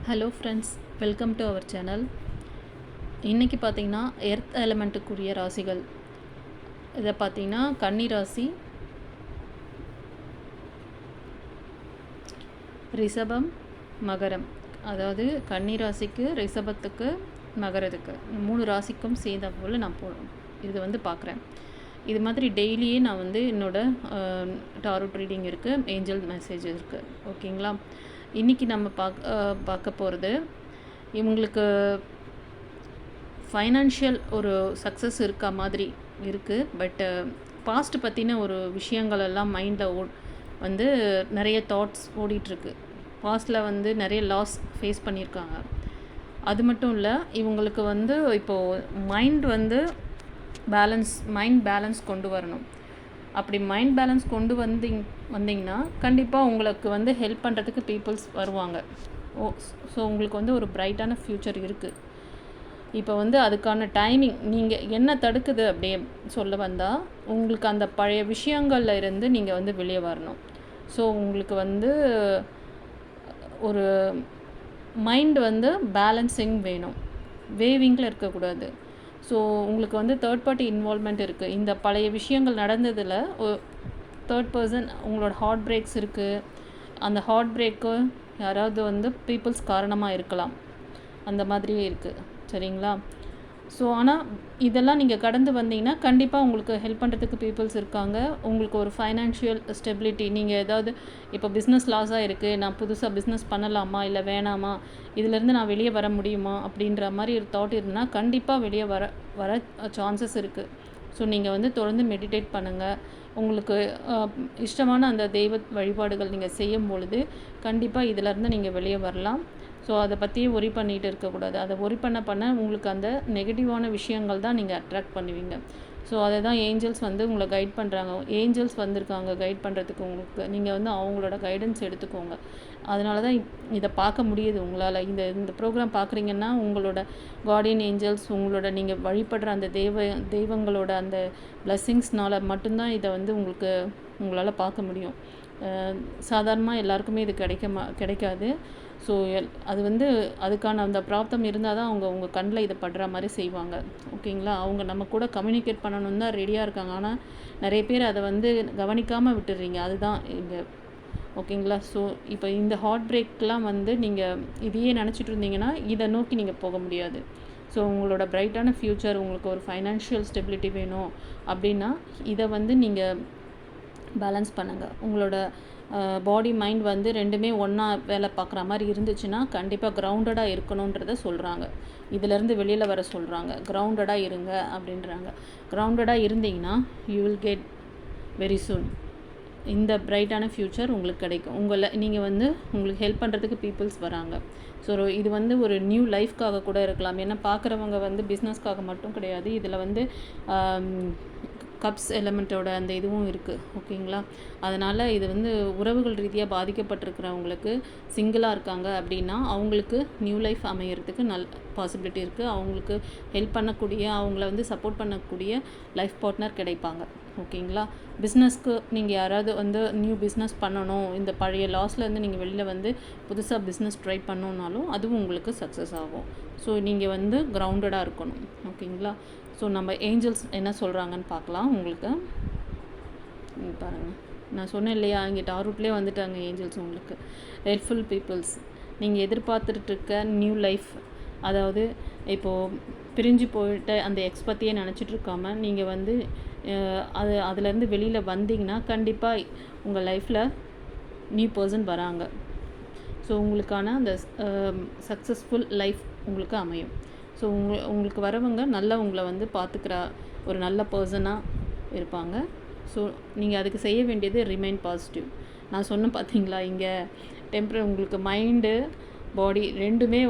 Hello friends, welcome to our channel. இன்றைக்கி பார்த்திங்கன்னா earth எலமெண்ட்டுக்குரிய ராசிகள். இதை பார்த்திங்கன்னா கன்னி ராசி, ரிஷபம், மகரம். அதாவது கன்னி ராசிக்கு, ரிஷபத்துக்கு, மகரத்துக்கு 3 ராசிக்கும் சேர்ந்த போல் நான் இது பார்க்குறேன். இது மாதிரி டெய்லியே நான் என்னோடய டாரோட் ரீடிங் இருக்குது, ஏஞ்சல் மெசேஜ் இருக்குது. ஓகேங்களா? இன்றைக்கி நம்ம பார்க்க போகிறது, இவங்களுக்கு ஃபைனான்ஷியல் ஒரு சக்ஸஸ் இருக்க மாதிரி இருக்குது. பட்டு பாஸ்ட் பற்றின ஒரு விஷயங்களெல்லாம் மைண்டில் நிறைய தாட்ஸ் ஓடிட்டுருக்கு. பாஸ்ட்டில் நிறைய லாஸ் ஃபேஸ் பண்ணியிருக்காங்க. அது மட்டும் இல்லை, இவங்களுக்கு இப்போது மைண்ட் பேலன்ஸ் கொண்டு வரணும். அப்படி மைண்ட் பேலன்ஸ் கொண்டு வந்தீங்கன்னா கண்டிப்பாக உங்களுக்கு ஹெல்ப் பண்ணுறதுக்கு பீப்புள்ஸ் வருவாங்க. ஸோ உங்களுக்கு ஒரு பிரைட்டான ஃப்யூச்சர் இருக்குது. இப்போ அதுக்கான டைமிங் நீங்கள் என்ன தடுக்குது அப்படியே சொல்ல வந்தால், உங்களுக்கு அந்த பழைய விஷயங்களில் இருந்து நீங்கள் வெளியே வரணும். ஸோ உங்களுக்கு ஒரு மைண்ட் பேலன்சிங் வேணும், வேவிங்கில் இருக்கக்கூடாது. ஸோ உங்களுக்கு தேர்ட் பார்ட்டி இன்வால்மெண்ட் இருக்குது. இந்த பழைய விஷயங்கள் நடந்ததில் தேர்ட் பர்சன் உங்களோட ஹார்ட் பிரேக்ஸ் இருக்குது. அந்த ஹார்ட் பிரேக்கு யாராவது பீப்புள்ஸ் காரணமாக இருக்கலாம். அந்த மாதிரியே இருக்குது. சரிங்களா? ஸோ ஆனால் இதெல்லாம் நீங்கள் கடந்து வந்தீங்கன்னா கண்டிப்பாக உங்களுக்கு ஹெல்ப் பண்ணுறதுக்கு பீப்புள்ஸ் இருக்காங்க. உங்களுக்கு ஒரு ஃபைனான்ஷியல் ஸ்டெபிலிட்டி, நீங்கள் ஏதாவது இப்போ பிஸ்னஸ் லாஸாக இருக்குது, நான் புதுசாக பிஸ்னஸ் பண்ணலாமா இல்லை வேணாமா, இதிலேருந்து நான் வெளியே வர முடியுமா அப்படின்ற மாதிரி ஒரு தாட் இருந்தால் கண்டிப்பாக வெளியே வர சான்சஸ் இருக்குது. ஸோ நீங்கள் தொடர்ந்து மெடிடேட் பண்ணுங்கள். உங்களுக்கு இஷ்டமான அந்த தெய்வ வழிபாடுகள் நீங்கள் செய்யும் பொழுது கண்டிப்பாக இதிலேருந்து நீங்கள் வெளியே வரலாம். ஸோ அதை பற்றியே ஒரி பண்ணிகிட்டு இருக்கக்கூடாது. அதை ஒரி பண்ண உங்களுக்கு அந்த நெகட்டிவான விஷயங்கள் தான் நீங்கள் அட்ராக்ட் பண்ணுவீங்க. ஸோ அதை தான் ஏஞ்சல்ஸ் உங்களை கைட் பண்ணுறாங்க. ஏஞ்சல்ஸ் வந்திருக்காங்க கைட் பண்ணுறதுக்கு உங்களுக்கு. நீங்கள் அவங்களோட கைடன்ஸ் எடுத்துக்கோங்க. அதனால தான் இதை பார்க்க முடியுது உங்களால். இந்த ப்ரோக்ராம் பார்க்குறீங்கன்னா உங்களோட கார்டியன் ஏஞ்சல்ஸ், உங்களோட நீங்கள் வழிபடுற அந்த தெய்வங்களோட அந்த பிளஸ்ஸிங்ஸ்னால் மட்டும்தான் இதை உங்களால் பார்க்க முடியும். சாதாரணமாக எல்லாருக்குமே இது கிடைக்காது. ஸோ அது அதுக்கான அந்த பிராப்தம் இருந்தால் தான் அவங்க உங்கள் கண்ணில் இதை படுற மாதிரி செய்வாங்க. ஓகேங்களா? அவங்க நம்ம கூட கம்யூனிகேட் பண்ணணுன்னு தான் ரெடியாக இருக்காங்க. ஆனால் நிறைய பேர் அதை கவனிக்காமல் விட்டுடுறீங்க. அதுதான் இங்கே. ஓகேங்களா? ஸோ இப்போ இந்த ஹார்ட் பிரேக்லாம் நீங்கள் இதையே நினச்சிட்டு இருந்தீங்கன்னா இதை நோக்கி நீங்கள் போக முடியாது. ஸோ உங்களோட பிரைட்டான ஃப்யூச்சர், உங்களுக்கு ஒரு ஃபைனான்ஷியல் ஸ்டெபிலிட்டி வேணும் அப்படின்னா இதை நீங்கள் பேலன்ஸ் பண்ணுங்கள். உங்களோட பாடி மைண்ட் ரெண்டுமே ஒன்றா வேலை பார்க்குற மாதிரி இருந்துச்சுன்னா கண்டிப்பாக கிரவுண்டடாக இருக்கணுன்றதை சொல்கிறாங்க. இதிலேருந்து வெளியில் வர சொல்கிறாங்க. கிரவுண்டடாக இருங்க அப்படின்றாங்க. கிரவுண்டடாக இருந்தீங்கன்னா you will get very soon இந்த பிரைட்டான ஃப்யூச்சர் உங்களுக்கு கிடைக்கும். நீங்கள் உங்களுக்கு ஹெல்ப் பண்ணுறதுக்கு பீப்புள்ஸ் வராங்க. ஸோ இது ஒரு நியூ லைஃப்காக கூட இருக்கலாம். ஏன்னா பார்க்குறவங்க பிஸ்னஸ்க்காக மட்டும் கிடையாது. இதில் கப்ஸ் எலமெண்ட்டோட அந்த இதுவும் இருக்குது. ஓகேங்களா? அதனால் இது உறவுகள் ரீதியாக பாதிக்கப்பட்டிருக்கிறவங்களுக்கு, சிங்கிளாக இருக்காங்க அப்படின்னா அவங்களுக்கு நியூ லைஃப் அமையிறதுக்கு பாசிபிலிட்டி இருக்குது. அவங்களுக்கு ஹெல்ப் பண்ணக்கூடிய, அவங்கள சப்போர்ட் பண்ணக்கூடிய லைஃப் பார்ட்னர் கிடைப்பாங்க. ஓகேங்களா? பிஸ்னஸ்க்கு நீங்கள் யாராவது நியூ பிஸ்னஸ் பண்ணணும், இந்த பழைய லாஸ்லேருந்து நீங்கள் வெளியில் புதுசாக பிஸ்னஸ் ட்ரை பண்ணணுன்னாலும் அதுவும் உங்களுக்கு சக்ஸஸ் ஆகும். ஸோ நீங்கள் கிரவுண்டடாக இருக்கணும். ஓகேங்களா? ஸோ நம்ம ஏஞ்சல்ஸ் என்ன சொல்கிறாங்கன்னு பார்க்கலாம். உங்களுக்கு பாருங்கள், நான் சொன்னேன் இல்லையா, இங்கே டாரூட்லேயே வந்துட்டாங்க ஏஞ்சல்ஸ். உங்களுக்கு ஹெல்ப்ஃபுல் பீப்புள்ஸ், நீங்கள் எதிர்பார்த்துட்ருக்க நியூ லைஃப், அதாவது இப்போது பிரிஞ்சு போயிட்ட அந்த எக்ஸ் பற்றியே நினச்சிட்ருக்காமல் நீங்கள் அதுலேருந்து வெளியில் வந்தீங்கன்னா கண்டிப்பாக உங்கள் லைஃப்பில் நியூ பர்சன் வராங்க. ஸோ உங்களுக்கான அந்த சக்ஸஸ்ஃபுல் லைஃப் உங்களுக்கு அமையும். ஸோ உங்களுக்கு வரவங்க நல்லா உங்களை பார்த்துக்கிற ஒரு நல்ல பர்சனாக இருப்பாங்க. ஸோ நீங்கள் அதுக்கு செய்ய வேண்டியது ரிமைன் பாசிட்டிவ். நான் சொன்னேன் பார்த்தீங்களா, இங்கே உங்களுக்கு மைண்டு பாடி ரெண்டுமே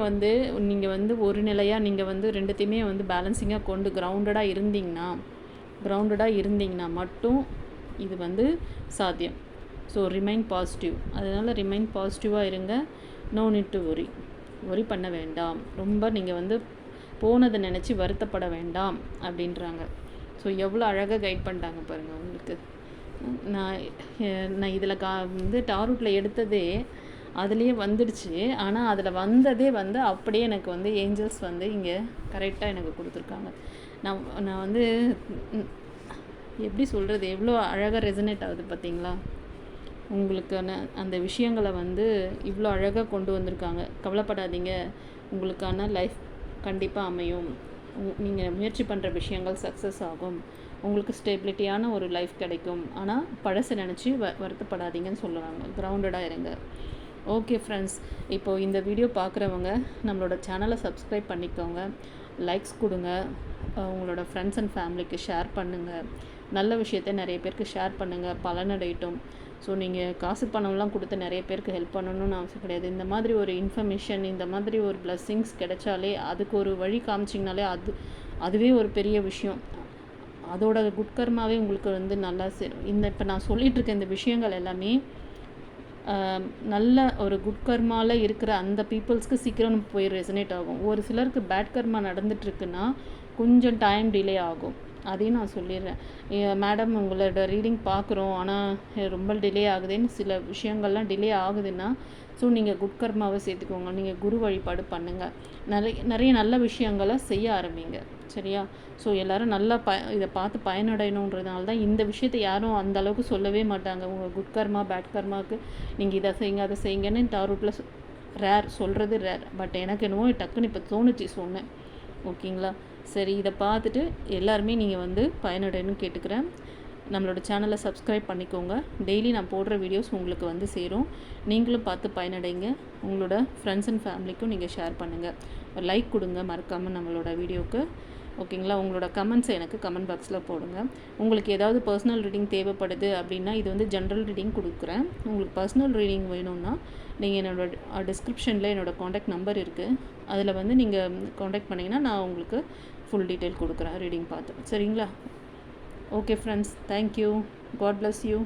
நீங்கள் ஒரு நிலையாக நீங்கள் ரெண்டுத்தையுமே பேலன்சிங்காக கொண்டு கிரவுண்டடாக இருந்தீங்கன்னா மட்டும் இது சாத்தியம். So remain positive. அதனால் ரிமைன் பாசிட்டிவாக இருங்க. நோ நீட் டு ஒரி பண்ண வேண்டாம். ரொம்ப நீங்கள் போனதை நினச்சி வருத்தப்பட வேண்டாம் அப்படின்றாங்க. ஸோ எவ்வளோ அழகாக கைட் பண்ணிட்டாங்க பாருங்கள் உங்களுக்கு. நான் இதில் டாரூட்டில் எடுத்ததே அதுலேயே வந்துடுச்சு. ஆனால் அதில் வந்ததே வந்து அப்படியே எனக்கு வந்து ஏஞ்சல்ஸ் வந்து இங்கே கரெக்டாக எனக்கு கொடுத்துருக்காங்க. நான் வந்து எப்படி சொல்கிறது, எவ்வளோ அழகாக ரெசனேட் ஆகுது பார்த்தீங்களா? உங்களுக்கான அந்த விஷயங்களை வந்து இவ்வளோ அழகாக கொண்டு வந்திருக்காங்க. கவலைப்படாதீங்க, உங்களுக்கான லைஃப் கண்டிப்பாக அமையும். நீங்கள் முயற்சி பண்ணுற விஷயங்கள் சக்ஸஸ் ஆகும். உங்களுக்கு ஸ்டெபிலிட்டியான ஒரு லைஃப் கிடைக்கும். ஆனால் பழசை நினச்சி வருத்தப்படாதீங்கன்னு சொல்லுவாங்க. கிரவுண்டடாக இருங்க. ஓகே ஃப்ரெண்ட்ஸ், இப்போது இந்த வீடியோ பார்க்குறவங்க நம்மளோட சேனலை சப்ஸ்கிரைப் பண்ணிக்கோங்க, லைக்ஸ் கொடுங்க, உங்களோட ஃப்ரெண்ட்ஸ் அண்ட் ஃபேமிலிக்கு ஷேர் பண்ணுங்கள். நல்ல விஷயத்த நிறைய பேருக்கு ஷேர் பண்ணுங்கள், பலனடையட்டும். ஸோ நீங்கள் காசு பணம்லாம் கொடுத்து நிறைய பேருக்கு ஹெல்ப் பண்ணணும்னு அவசியம் கிடையாது. இந்த மாதிரி ஒரு இன்ஃபர்மேஷன், இந்த மாதிரி ஒரு பிளஸ்ஸிங்ஸ் கிடைச்சாலே, அதுக்கு ஒரு வழி காமிச்சிங்கனாலே அதுவே ஒரு பெரிய விஷயம். அதோட குட்கர்மாவே உங்களுக்கு வந்து நல்லா சேரும். இப்போ நான் சொல்லிகிட்ருக்க இந்த விஷயங்கள் எல்லாமே நல்ல ஒரு குட் கர்மாவில் இருக்கிற அந்த பீப்புள்ஸ்க்கு சீக்கிரம் போய் ரெசனேட் ஆகும். ஒரு சிலருக்கு பேட் கர்மா நடந்துகிட்ருக்குன்னா கொஞ்சம் டைம் டிலே ஆகும். அதையும் நான் சொல்லிடுறேன். மேடம் உங்களோட ரீடிங் பார்க்குறோம், ஆனால் ரொம்ப டிலே ஆகுதுன்னு சில விஷயங்கள்லாம் டிலே ஆகுதுன்னா, ஸோ நீங்கள் குட் கர்மாவை சேர்த்துக்கோங்க. நீங்கள் குரு வழிபாடு பண்ணுங்கள். நிறைய நல்ல விஷயங்களை செய்ய ஆரம்பிங்க. சரியா? ஸோ எல்லோரும் நல்லா இதை பார்த்து பயனடையணுன்றதுனால தான் இந்த விஷயத்தை யாரும் அந்த அளவுக்கு சொல்லவே மாட்டாங்க. உங்கள் குட் கர்மா பேட் கர்மாவுக்கு நீங்கள் இதை செய்யுங்க அதை செய்யுங்கன்னு டாரூட்டில் ரேர் சொல்கிறது ரேர். பட் எனக்கு என்னவோ டக்குன்னு இப்போ தோணுச்சு சொன்னேன். ஓகேங்களா? சரி, இதை பார்த்துட்டு எல்லாருமே நீங்கள் வந்து பயனடையணும்னு கேட்டுக்கிறேன். நம்மளோட சேனலை சப்ஸ்கிரைப் பண்ணிக்கோங்க. டெய்லி நான் போடுற வீடியோஸ் உங்களுக்கு வந்து சேரும். நீங்களும் பார்த்து பயனடைங்க. உங்களோட ஃப்ரெண்ட்ஸ் அண்ட் ஃபேமிலிக்கும் நீங்கள் ஷேர் பண்ணுங்கள். ஒரு லைக் கொடுங்க மறக்காமல் நம்மளோட வீடியோவுக்கு. ஓகேங்களா? உங்களோட கமெண்ட்ஸை எனக்கு கமெண்ட் பாக்ஸில் போடுங்க. உங்களுக்கு ஏதாவது பர்சனல் ரீடிங் தேவைப்படுது அப்படின்னா, இது வந்து ஜென்ரல் ரீடிங் கொடுக்குறேன். உங்களுக்கு பர்சனல் ரீடிங் வேணும்னா நீங்கள் என்னோடய டிஸ்கிரிப்ஷனில் என்னோடய காண்டாக்ட் நம்பர் இருக்குது. அதில் வந்து நீங்கள் காண்டாக்ட் பண்ணிங்கன்னா நான் உங்களுக்கு ஃபுல் டீட்டெயில் கொடுக்குறேன் ரீடிங் பார்த்து. சரிங்களா? Okay friends, thank you. God bless you.